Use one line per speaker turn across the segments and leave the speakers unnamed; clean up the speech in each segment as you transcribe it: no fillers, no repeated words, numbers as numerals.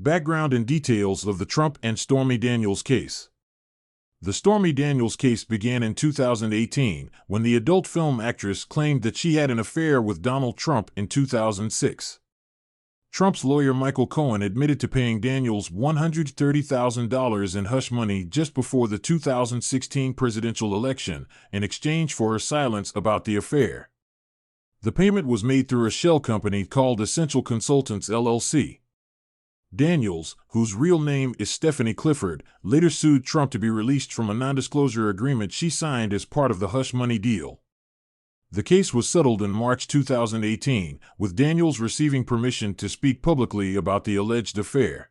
Background and details of the Trump and Stormy Daniels case. The Stormy Daniels case began in 2018 when the adult film actress claimed that she had an affair with Donald Trump in 2006. Trump's lawyer Michael Cohen admitted to paying Daniels $130,000 in hush money just before the 2016 presidential election in exchange for her silence about the affair. The payment was made through a shell company called Essential Consultants LLC. Daniels, whose real name is Stephanie Clifford, later sued Trump to be released from a nondisclosure agreement she signed as part of the hush money deal. The case was settled in March 2018, with Daniels receiving permission to speak publicly about the alleged affair.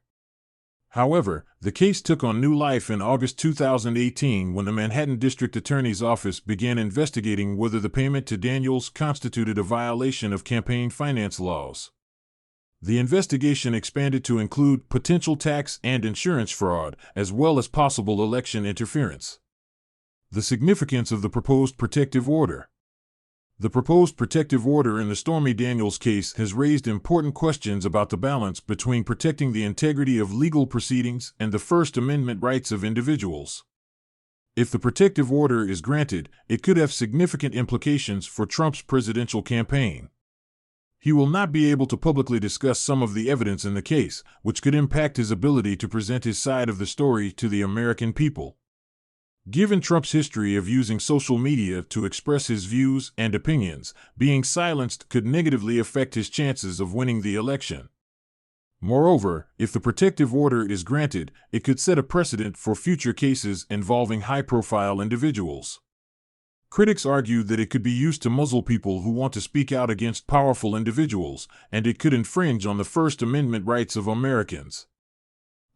However, the case took on new life in August 2018 when the Manhattan District Attorney's Office began investigating whether the payment to Daniels constituted a violation of campaign finance laws. The investigation expanded to include potential tax and insurance fraud, as well as possible election interference. The significance of the proposed protective order. The proposed protective order in the Stormy Daniels case has raised important questions about the balance between protecting the integrity of legal proceedings and the First Amendment rights of individuals. If the protective order is granted, it could have significant implications for Trump's presidential campaign. He will not be able to publicly discuss some of the evidence in the case, which could impact his ability to present his side of the story to the American people. Given Trump's history of using social media to express his views and opinions, being silenced could negatively affect his chances of winning the election. Moreover, if the protective order is granted, it could set a precedent for future cases involving high-profile individuals. Critics argue that it could be used to muzzle people who want to speak out against powerful individuals, and it could infringe on the First Amendment rights of Americans.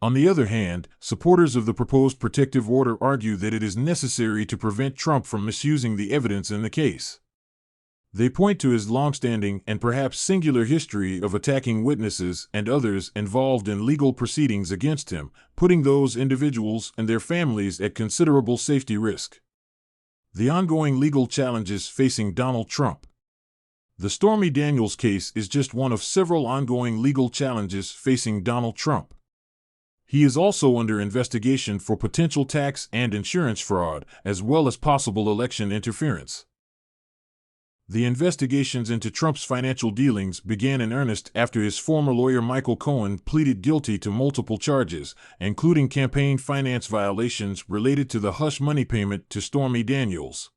On the other hand, supporters of the proposed protective order argue that it is necessary to prevent Trump from misusing the evidence in the case. They point to his longstanding and perhaps singular history of attacking witnesses and others involved in legal proceedings against him, putting those individuals and their families at considerable safety risk. The ongoing legal challenges facing Donald Trump. The Stormy Daniels case is just one of several ongoing legal challenges facing Donald Trump. He is also under investigation for potential tax and insurance fraud, as well as possible election interference. The investigations into Trump's financial dealings began in earnest after his former lawyer Michael Cohen pleaded guilty to multiple charges, including campaign finance violations related to the hush money payment to Stormy Daniels.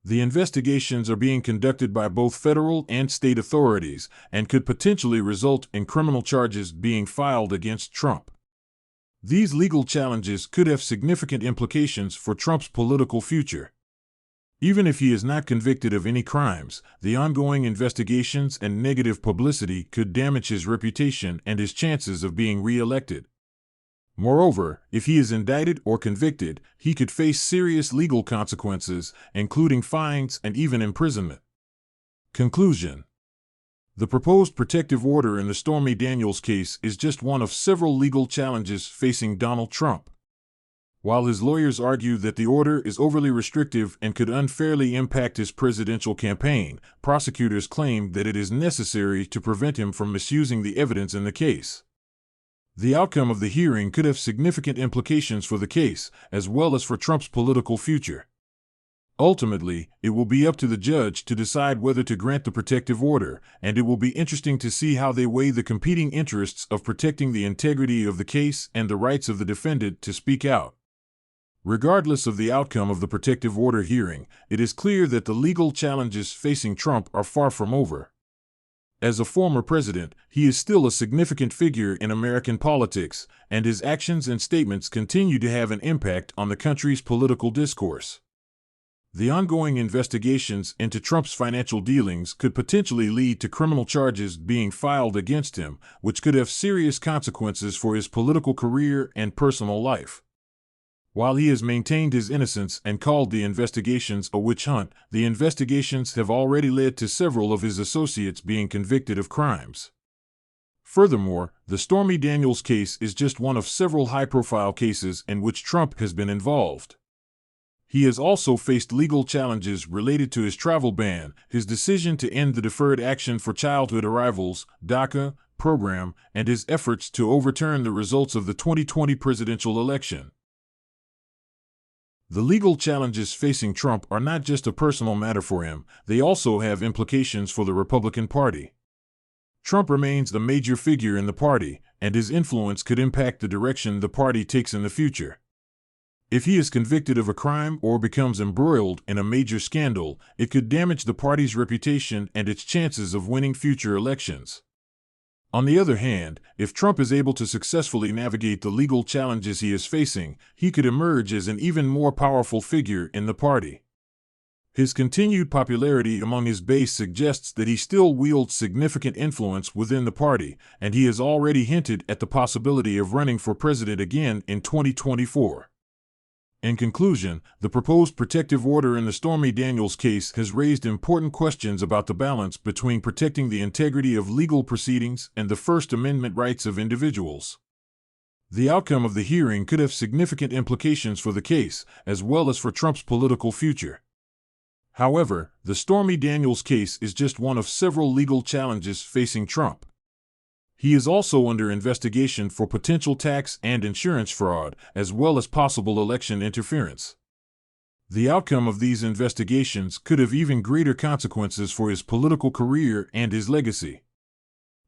The investigations are being conducted by both federal and state authorities and could potentially result in criminal charges being filed against Trump. These legal challenges could have significant implications for Trump's political future. Even if he is not convicted of any crimes, the ongoing investigations and negative publicity could damage his reputation and his chances of being re-elected. Moreover, if he is indicted or convicted, he could face serious legal consequences, including fines and even imprisonment. Conclusion. The proposed protective order in the Stormy Daniels case is just one of several legal challenges facing Donald Trump. While his lawyers argue that the order is overly restrictive and could unfairly impact his presidential campaign, prosecutors claim that it is necessary to prevent him from misusing the evidence in the case. The outcome of the hearing could have significant implications for the case, as well as for Trump's political future. Ultimately, it will be up to the judge to decide whether to grant the protective order, and it will be interesting to see how they weigh the competing interests of protecting the integrity of the case and the rights of the defendant to speak out. Regardless of the outcome of the protective order hearing, it is clear that the legal challenges facing Trump are far from over. As a former president, he is still a significant figure in American politics, and his actions and statements continue to have an impact on the country's political discourse. The ongoing investigations into Trump's financial dealings could potentially lead to criminal charges being filed against him, which could have serious consequences for his political career and personal life. While he has maintained his innocence and called the investigations a witch hunt, the investigations have already led to several of his associates being convicted of crimes. Furthermore, the Stormy Daniels case is just one of several high-profile cases in which Trump has been involved. He has also faced legal challenges related to his travel ban, his decision to end the Deferred Action for Childhood Arrivals (DACA) program, and his efforts to overturn the results of the 2020 presidential election. The legal challenges facing Trump are not just a personal matter for him, they also have implications for the Republican Party. Trump remains the major figure in the party, and his influence could impact the direction the party takes in the future. If he is convicted of a crime or becomes embroiled in a major scandal, it could damage the party's reputation and its chances of winning future elections. On the other hand, if Trump is able to successfully navigate the legal challenges he is facing, he could emerge as an even more powerful figure in the party. His continued popularity among his base suggests that he still wields significant influence within the party, and he has already hinted at the possibility of running for president again in 2024. In conclusion, the proposed protective order in the Stormy Daniels case has raised important questions about the balance between protecting the integrity of legal proceedings and the First Amendment rights of individuals. The outcome of the hearing could have significant implications for the case, as well as for Trump's political future. However, the Stormy Daniels case is just one of several legal challenges facing Trump. He is also under investigation for potential tax and insurance fraud, as well as possible election interference. The outcome of these investigations could have even greater consequences for his political career and his legacy.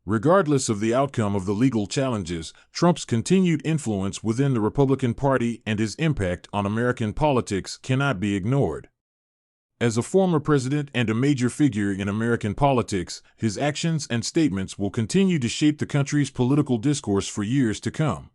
Regardless of the outcome of the legal challenges, Trump's continued influence within the Republican Party and his impact on American politics cannot be ignored. As a former president and a major figure in American politics, his actions and statements will continue to shape the country's political discourse for years to come.